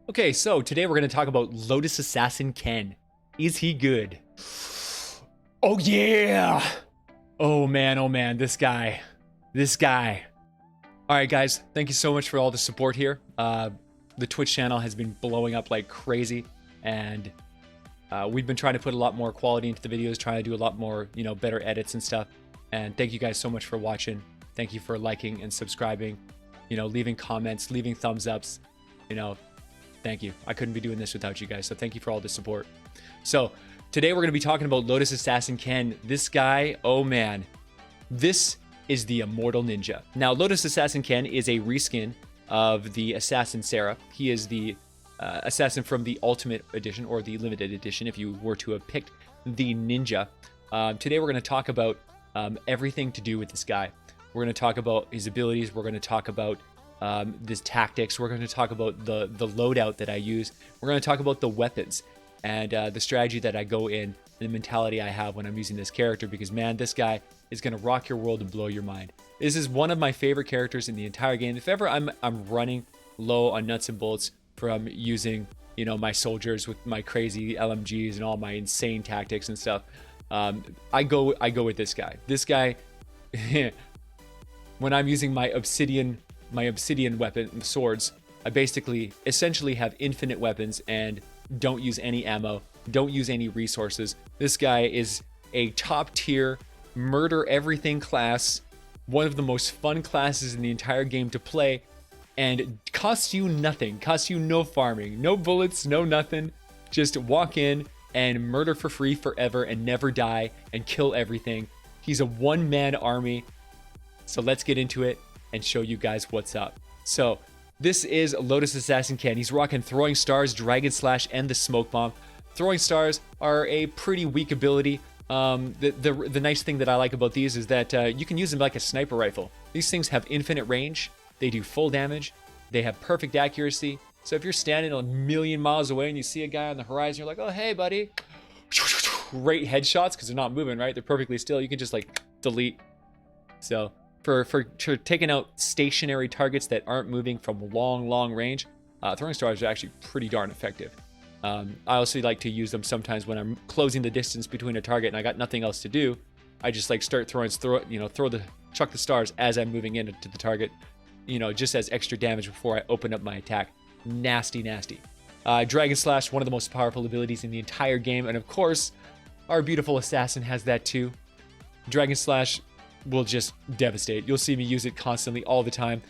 Okay, so today we're going to talk about Lotus Assassin Ken. Is he good? Oh yeah! Oh man, this guy. This guy. Alright guys, thank you so much for all the support here. The Twitch channel has been blowing up like crazy, and we've been trying to put a lot more quality into the videos, trying to do a lot more, better edits and stuff. And thank you guys so much for watching. Thank you for liking and subscribing, leaving comments, leaving thumbs ups, thank you. I couldn't be doing this without you guys, so thank you for all the support. So today we're going to be talking about Lotus Assassin Ken. This guy, oh man, this is the Immortal Ninja. Now, Lotus Assassin Ken is a reskin of the Assassin Sarah. He is the assassin from the Ultimate Edition, or the Limited Edition, if you were to have picked the Ninja. Today we're going to talk about everything to do with this guy. We're going to talk about his abilities. We're going to talk about his tactics. We're going to talk about the loadout that I use. We're going to talk about the weapons and the strategy that I go in, and the mentality I have when I'm using this character, because man, this guy is going to rock your world and blow your mind. This is one of my favorite characters in the entire game. If ever I'm running low on nuts and bolts from using, my soldiers with my crazy LMGs and all my insane tactics and stuff, I go with this guy. This guy, when I'm using my obsidian weapon, swords, I essentially have infinite weapons and don't use any ammo, don't use any resources. This guy is a top tier murder everything class, one of the most fun classes in the entire game to play, and costs you nothing, costs you no farming, no bullets, no nothing. Just walk in and murder for free forever and never die and kill everything. He's a one-man army. So let's get into it and show you guys what's up. So this is Lotus Assassin Ken. He's rocking Throwing Stars, Dragon Slash, and the Smoke Bomb. Throwing Stars are a pretty weak ability. The nice thing that I like about these is that you can use them like a sniper rifle. These things have infinite range. They do full damage. They have perfect accuracy. So if you're standing a million miles away and you see a guy on the horizon, you're like, oh, hey, buddy. Great headshots, because they're not moving, right? They're perfectly still. You can just like delete. So for taking out stationary targets that aren't moving from long range, Throwing Stars are actually pretty darn effective. I also like to use them sometimes when I'm closing the distance between a target and I got nothing else to do. I just like start chuck the stars as I'm moving into the target, just as extra damage before I open up my attack. Nasty. Dragon Slash, one of the most powerful abilities in the entire game, and of course, our beautiful assassin has that too. Dragon Slash will just devastate. You'll see me use it constantly, all the time.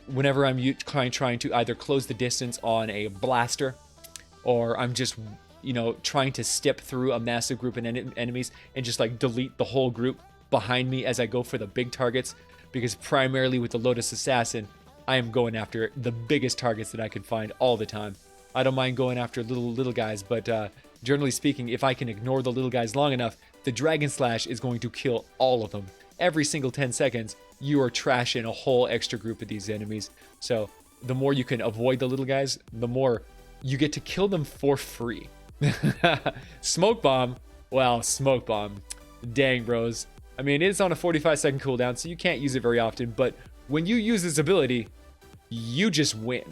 Whenever I'm trying to either close the distance on a blaster, or I'm just, trying to step through a massive group of enemies and just like delete the whole group behind me as I go for the big targets, because primarily with the Lotus Assassin, I am going after the biggest targets that I can find all the time. I don't mind going after little guys, but generally speaking, if I can ignore the little guys long enough, the Dragon Slash is going to kill all of them. Every single 10 seconds, you are trashing a whole extra group of these enemies. So the more you can avoid the little guys, the more you get to kill them for free. Smoke Bomb, well, Smoke Bomb, dang bros. I mean, it's on a 45-second cooldown, so you can't use it very often, but when you use this ability, you just win.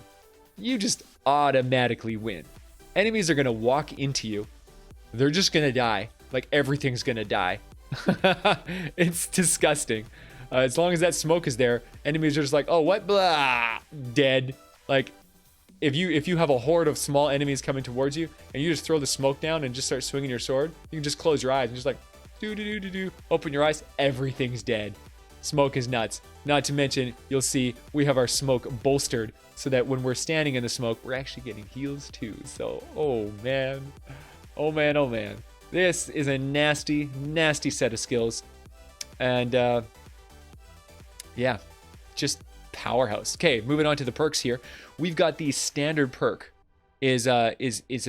You just automatically win. Enemies are gonna walk into you. They're just gonna die. Like, everything's gonna die. It's disgusting. As long as that smoke is there, enemies are just like, oh, what? Blah, dead. Like, if you have a horde of small enemies coming towards you, and you just throw the smoke down and just start swinging your sword, you can just close your eyes and just like, open your eyes, everything's dead. Smoke is nuts. Not to mention, you'll see we have our smoke bolstered so that when we're standing in the smoke, we're actually getting heals too. So, oh man. This is a nasty set of skills. And yeah, just powerhouse. Okay, moving on to the perks here. We've got the standard perk is a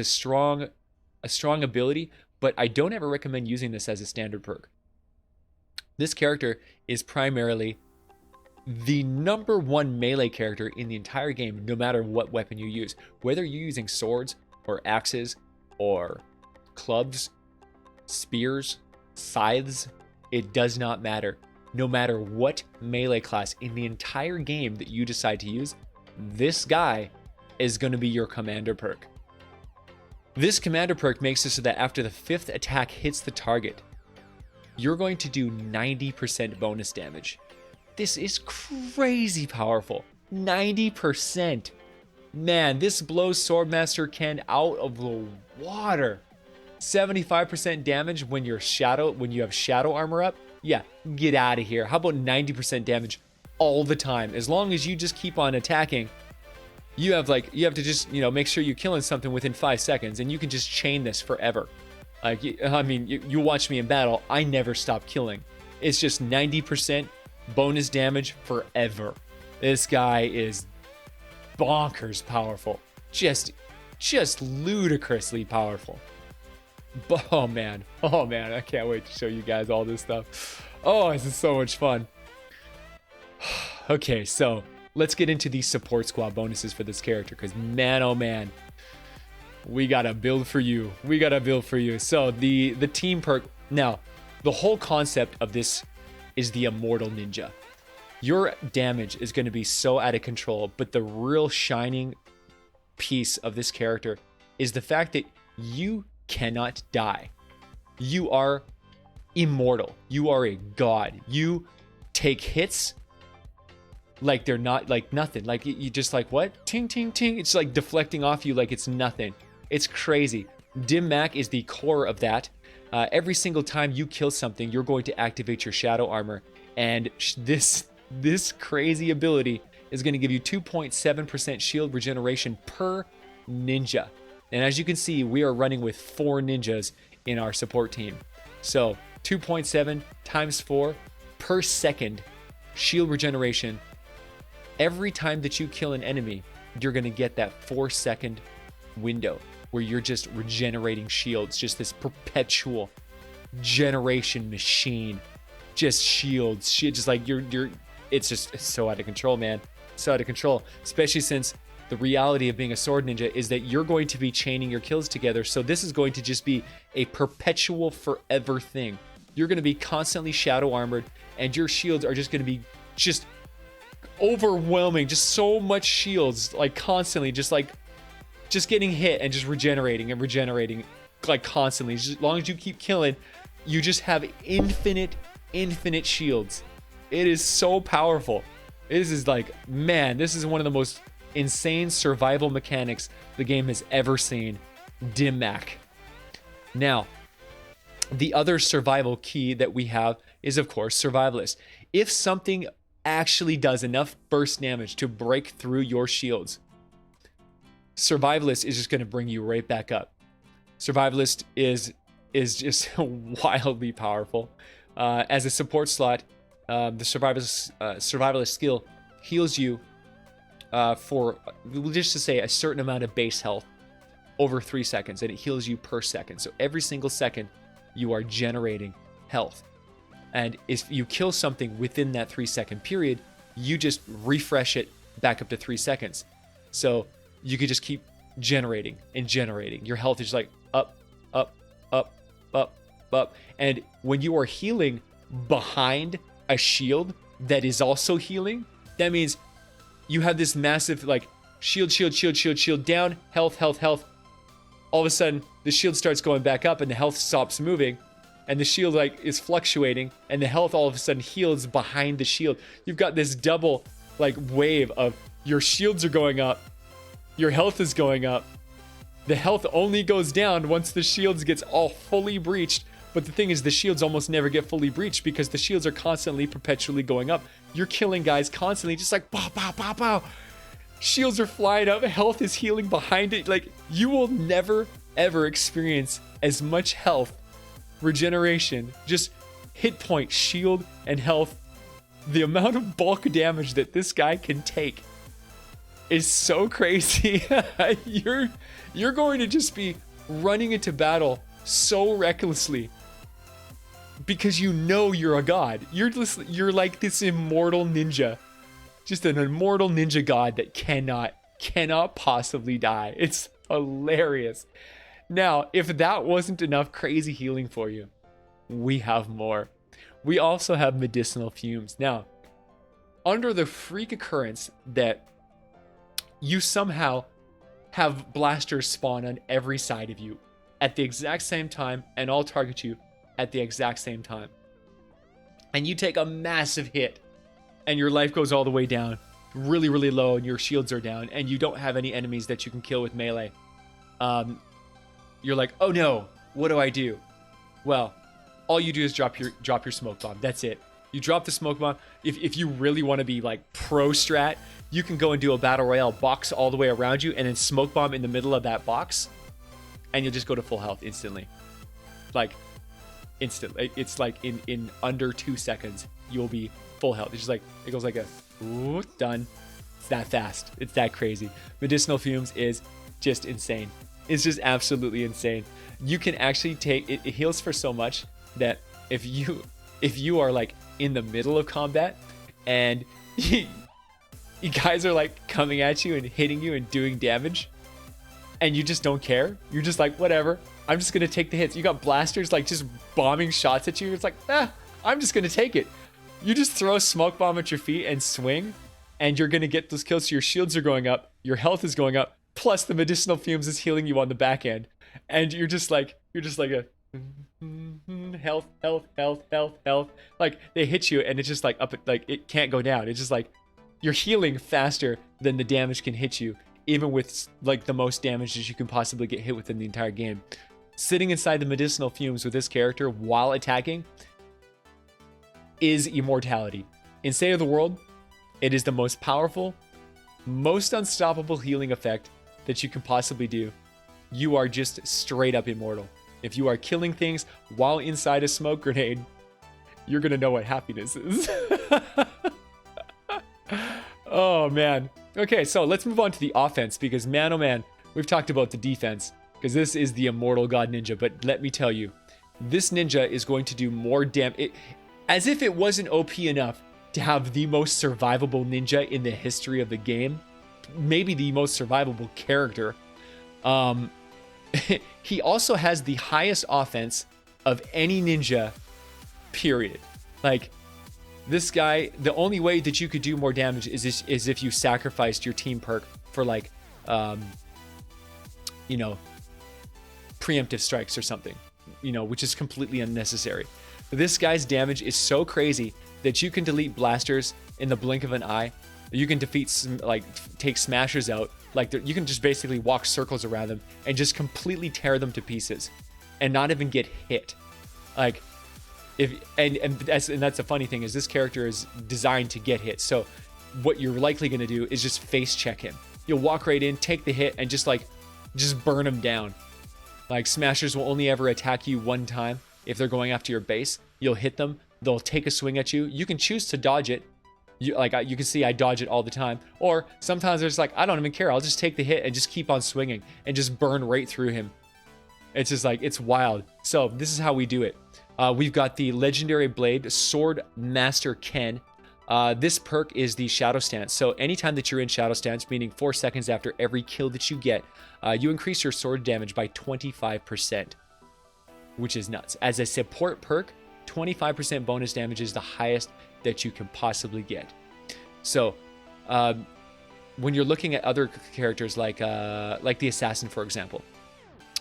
strong ability, but I don't ever recommend using this as a standard perk. This character is primarily the #1 melee character in the entire game, no matter what weapon you use. Whether you're using swords or axes or clubs, spears, scythes, it does not matter. No matter what melee class in the entire game that you decide to use, this guy is going to be your commander perk. This commander perk makes it so that after the 5th attack hits the target, you're going to do 90% bonus damage. This is crazy powerful. 90%. Man, this blows Swordmaster Ken out of the water. 75% damage when you have shadow armor up. Yeah, get out of here. How about 90% damage all the time? As long as you just keep on attacking, you have to just, make sure you're killing something within 5 seconds, and you can just chain this forever. Like, you watch me in battle, I never stop killing. It's just 90% bonus damage forever. This guy is bonkers powerful. Just ludicrously powerful. Oh man, I can't wait to show you guys all this stuff. Oh, this is so much fun. Okay, so let's get into these support squad bonuses for this character, because man, oh man, we got a build for you. So the team perk. Now, the whole concept of this is the Immortal Ninja. Your damage is going to be so out of control, but the real shining piece of this character is the fact that you cannot die. You are immortal. You are a god. You take hits like they're not, like nothing. Like you just like, what? Ting, ting, ting. It's like deflecting off you like it's nothing. It's crazy. Dim Mac is the core of that. Every single time you kill something, you're going to activate your shadow armor. And this crazy ability is going to give you 2.7% shield regeneration per ninja. And as you can see, we are running with 4 ninjas in our support team. So 2.7 times 4 per second shield regeneration. Every time that you kill an enemy, you're going to get that 4-second window where you're just regenerating shields. Just this perpetual generation machine. Just shields. Just like it's so out of control, man. So out of control. Especially since the reality of being a sword ninja is that you're going to be chaining your kills together. So this is going to just be a perpetual forever thing. You're going to be constantly shadow armored, and your shields are just going to be just overwhelming. Just so much shields, like constantly, just getting hit and just regenerating like constantly. Just, as long as you keep killing, you just have infinite shields. It is so powerful. This is like, man, this is one of the most insane survival mechanics the game has ever seen. Dim Mac. Now, the other survival key that we have is, of course, Survivalist. If something actually does enough burst damage to break through your shields, Survivalist is just going to bring you right back up. Survivalist is just wildly powerful. As a support slot, the Survivalist skill heals you for, just to say, a certain amount of base health over 3 seconds, and it heals you per second. So every single second you are generating health, and if you kill something within that 3-second period, you just refresh it back up to 3 seconds. So you could just keep generating and generating. Your health is like up, and when you are healing behind a shield that is also healing, that means you have this massive like shield down, health. All of a sudden the shield starts going back up and the health stops moving, and the shield like is fluctuating, and the health all of a sudden heals behind the shield. You've got this double like wave of your shields are going up, your health is going up. The health only goes down once the shields gets all fully breached. But the thing is, the shields almost never get fully breached because the shields are constantly, perpetually going up. You're killing guys constantly, just like pow, pow, pow, pow. Shields are flying up, health is healing behind it. Like, you will never, ever experience as much health, regeneration, just hit point, shield, and health. The amount of bulk damage that this guy can take is so crazy. You're going to just be running into battle so recklessly, because you know you're a god. You're like this immortal ninja, just an immortal ninja god that cannot possibly die. It's hilarious. Now, if that wasn't enough crazy healing for you, we have more. We also have medicinal fumes. Now, under the freak occurrence that you somehow have blasters spawn on every side of you at the exact same time and all target you at the exact same time. And you take a massive hit and your life goes all the way down, really, really low, and your shields are down, and you don't have any enemies that you can kill with melee. You're like, oh no, what do I do? Well, all you do is drop your smoke bomb. That's it. You drop the smoke bomb. If you really want to be like pro strat, you can go and do a battle royale box all the way around you and then smoke bomb in the middle of that box, and you'll just go to full health instantly. Like instantly. It's like in under 2 seconds you'll be full health. It's just like it goes like a ooh, done. It's that fast. It's that crazy. Medicinal fumes is just insane. It's just absolutely insane. You can actually take it heals for so much that if you are like in the middle of combat and you guys are like coming at you and hitting you and doing damage and you just don't care, you're just like, whatever, I'm just gonna take the hits. You got blasters like just bombing shots at you. It's like, I'm just gonna take it. You just throw a smoke bomb at your feet and swing, and you're gonna get those kills. So your shields are going up, your health is going up, plus the medicinal fumes is healing you on the back end, and you're just like a health. Like they hit you, and it's just like up, like it can't go down. It's just like you're healing faster than the damage can hit you, even with like the most damage that you can possibly get hit with in the entire game. Sitting inside the medicinal fumes with this character while attacking is immortality. In Save the World, it is the most powerful, most unstoppable healing effect that you can possibly do. You are just straight up immortal. If you are killing things while inside a smoke grenade, you're gonna know what happiness is. Oh man. Okay, so let's move on to the offense, because man oh man, we've talked about the defense because this is the Immortal God Ninja, but let me tell you, this ninja is going to do more damage. As if it wasn't OP enough to have the most survivable ninja in the history of the game, maybe the most survivable character. He also has the highest offense of any ninja, period. Like, this guy, the only way that you could do more damage is if you sacrificed your team perk for like, you know, preemptive strikes or something, you know, which is completely unnecessary. This guy's damage is so crazy that you can delete blasters in the blink of an eye. You can defeat, like, take smashers out. Like, you can just basically walk circles around them and just completely tear them to pieces and not even get hit. Like, that's the funny thing, is this character is designed to get hit. So what you're likely going to do is just face check him. You'll walk right in, take the hit, and just burn him down. Like, smashers will only ever attack you one time. If they're going after your base, you'll hit them. They'll take a swing at you. You can choose to dodge it. You can see I dodge it all the time. Or sometimes there's like, I don't even care. I'll just take the hit and just keep on swinging and just burn right through him. It's just like, it's wild. So this is how we do it. We've got the Legendary Blade, Sword Master Ken. This perk is the Shadow Stance. So anytime that you're in Shadow Stance, meaning 4 seconds after every kill that you get, you increase your sword damage by 25%, which is nuts. As a support perk, 25% bonus damage is the highest that you can possibly get. So when you're looking at other characters like the Assassin, for example,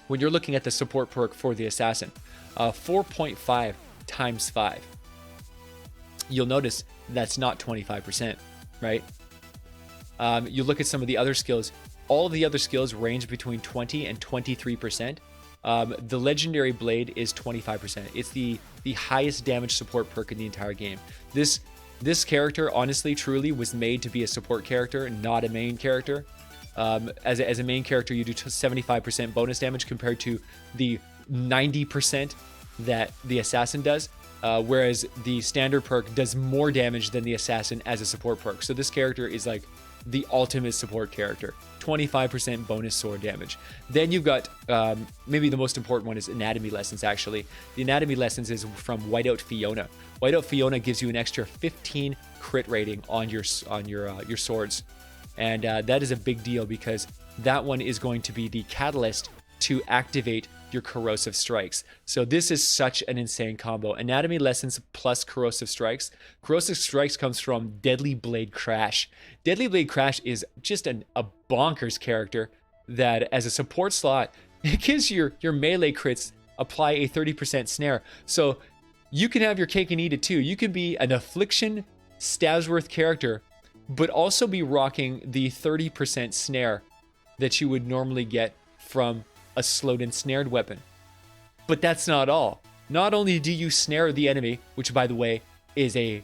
when you're looking at the support perk for the Assassin, 4.5 times 5, you'll notice that's not 25%, right? You look at some of the other skills. All of the other skills range between 20 and 23%. The Legendary Blade is 25%. It's the highest damage support perk in the entire game. This character, honestly, truly was made to be a support character, not a main character. As a main character, you do 75% bonus damage compared to the 90% that the Assassin does. Whereas the standard perk does more damage than the Assassin as a support perk. So this character is like the ultimate support character. 25% bonus sword damage. Then you've got, maybe the most important one is anatomy lessons, actually. The anatomy lessons is from Whiteout Fiona. Whiteout Fiona gives you an extra 15 crit rating on your swords. And that is a big deal, because that one is going to be the catalyst to activate your corrosive strikes. So this is such an insane combo. Anatomy lessons plus corrosive strikes. Corrosive strikes comes from Deadly Blade Crash. Deadly Blade Crash is just a bonkers character. that as a support slot, it gives your melee crits apply a 30% snare. So you can have your cake and eat it too. You can be an Affliction Stabsworth character, but also be rocking the 30% snare that you would normally get from a slowed and snared weapon. But that's not all. Not only do you snare the enemy, which by the way is a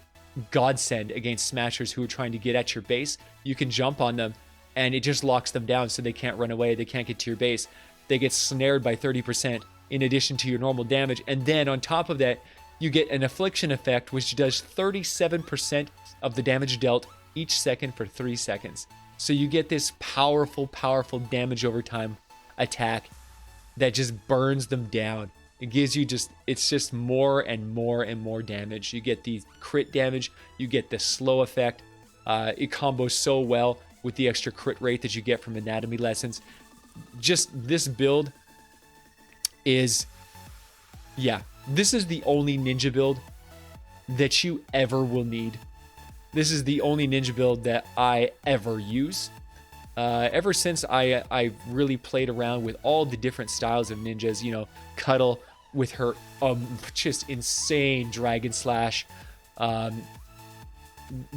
godsend against smashers who are trying to get at your base, you can jump on them and it just locks them down so they can't run away, they can't get to your base. They get snared by 30% in addition to your normal damage. And then on top of that, you get an affliction effect, which does 37% of the damage dealt each second for 3 seconds. So you get this powerful, powerful damage over time attack that just burns them down. It gives you it's just more and more and more damage. You get the crit damage, you get the slow effect. It combos so well with the extra crit rate that you get from anatomy lessons. Just this build is, yeah, this is the only ninja build that you ever will need. This is the only ninja build that I ever use. Ever since I really played around with all the different styles of ninjas, you know, Cuddle with her just insane dragon slash,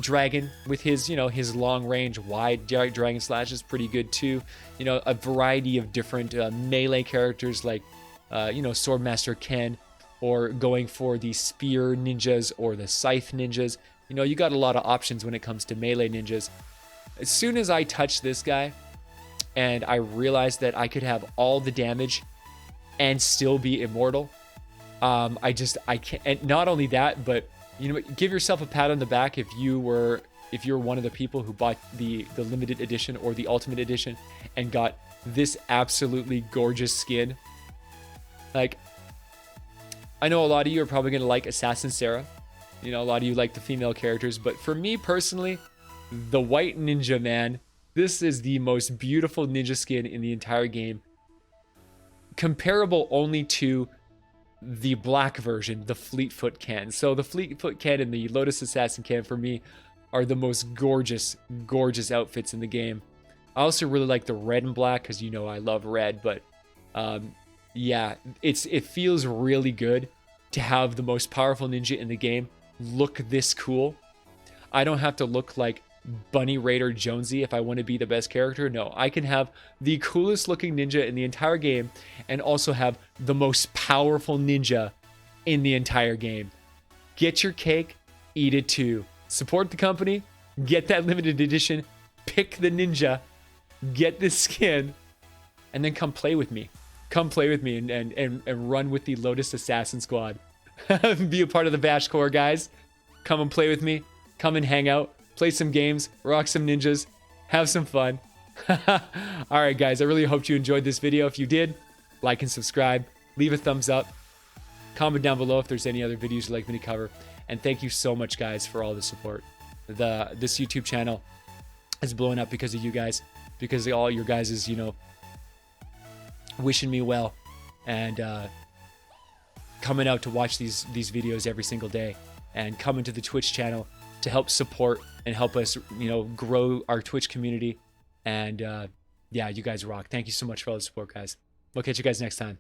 Dragon with his, you know, his long range wide dragon slash is pretty good too. You know, a variety of different melee characters like, you know, Swordmaster Ken, or going for the spear ninjas or the scythe ninjas. You know, you got a lot of options when it comes to melee ninjas. As soon as I touched this guy and I realized that I could have all the damage and still be immortal, I can't. And not only that, but you know, give yourself a pat on the back if you were one of the people who bought the limited edition or the ultimate edition and got this absolutely gorgeous skin. Like, I know a lot of you are probably gonna like Assassin Sarah. You know, a lot of you like the female characters, but for me personally, the white ninja, man, this is the most beautiful ninja skin in the entire game. Comparable only to the black version, the Fleetfoot can. So the Fleetfoot can and the Lotus Assassin can for me are the most gorgeous, gorgeous outfits in the game. I also really like the red and black because, you know, I love red, but yeah, it feels really good to have the most powerful ninja in the game look this cool. I don't have to look like Bunny Raider Jonesy if I want to be the best character. No, I can have the coolest looking ninja in the entire game and also have the most powerful ninja in the entire game. Get your cake, eat it too. Support the company, get that limited edition, pick the ninja, get this skin, and then come play with me. Come play with me and run with the Lotus Assassin Squad. Be a part of the Vash Corps, guys. Come and play with me. Come and hang out. Play some games. Rock some ninjas. Have some fun. Alright, guys. I really hope you enjoyed this video. If you did, like and subscribe. Leave a thumbs up. Comment down below if there's any other videos you'd like me to cover. And thank you so much, guys, for all the support. This YouTube channel is blowing up because of you guys. Because of all your guys' you know, wishing me well and coming out to watch these videos every single day, and coming to the Twitch channel to help support and help us, you know, grow our Twitch community. And yeah, you guys rock. Thank you so much for all the support, guys. We'll catch you guys next time.